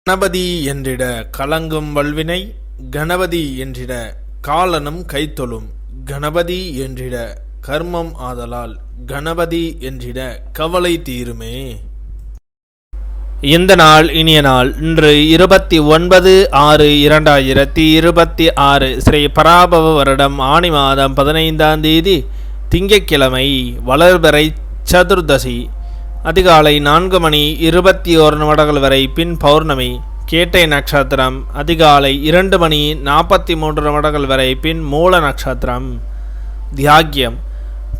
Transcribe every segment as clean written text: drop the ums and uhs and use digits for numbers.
கணபதி என்றிட கலங்கும் வல்வினை, கணபதி என்றிட காலனும் கைத்தொழும், கணபதி என்றிட கர்மம் ஆதலால், கணபதி என்றிட கவலை தீருமே. இந்த நாள் இனிய நாள். இன்று 29/6/2026 ஸ்ரீ பராபவ வருடம் ஆனி மாதம் 15ஆம் தேதி திங்கட்கிழமை, வளர்பிறை சதுர்தசி. அதிகாலை 4:21 வரை பின் பௌர்ணமி. கேட்டை நட்சத்திரம் அதிகாலை 2:43 வரை பின் மூல நட்சத்திரம். தியாகியம்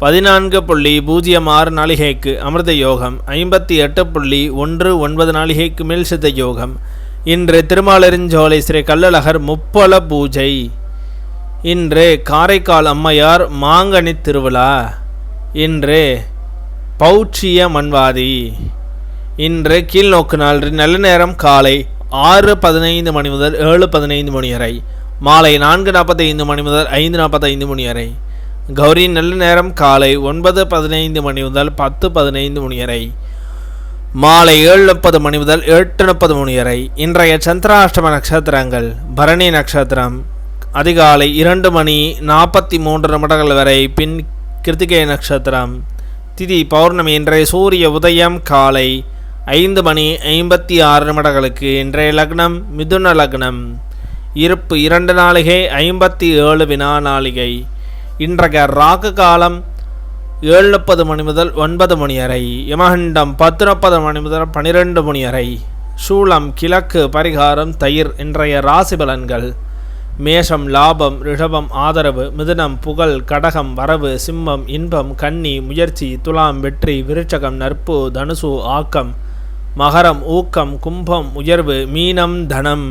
14:06 நாளிகைக்கு அமிர்த யோகம், 58:19 நாளிகைக்கு மேல் சித்த யோகம். இன்று திருமாலிருஞ்சோலை ஸ்ரீ கள்ளழகர் முப்பல பூஜை. இன்று காரைக்கால் அம்மையார் மாங்கனி திருவிழா. இன்று பௌட்சிய மண்வாதி. இன்று கீழ்நோக்கு நாள். நல்ல நேரம் காலை 6:15 முதல் 7:15 வரை, மாலை 4:45 முதல் 5:45 வரை. கௌரி நல்ல நேரம் காலை 9:15 முதல் 10:15 வரை, மாலை 7:30 முதல் 8:30 வரை. இன்றைய சந்திராஷ்டம நட்சத்திரங்கள்: பரணி நட்சத்திரம் அதிகாலை 2:43 வரை பின் கிருத்திகை நட்சத்திரம். திதி பௌர்ணமி. இன்றைய சூரிய உதயம் காலை 5:56 இன்றைய லக்னம் மிதுன லக்னம். இருப்பு 2 நாளிகை 57 வினா நாளிகை. இன்றைய ராகு காலம் 7:30 முதல் 9 வரை. யமகண்டம் 10:30 முதல் 12 வரை. சூலம் கிழக்கு. பரிகாரம் தயிர். இன்றைய ராசி பலன்கள்: மேஷம் லாபம், ரிஷபம் ஆதரவு, மிதுனம் புகழ், கடகம் வரவு, சிம்மம் இன்பம், கன்னி முயற்சி, துலாம் வெற்றி, விருச்சகம் நட்பு, தனுசு ஆக்கம், மகரம் ஊக்கம், கும்பம் உயர்வு, மீனம் தனம்.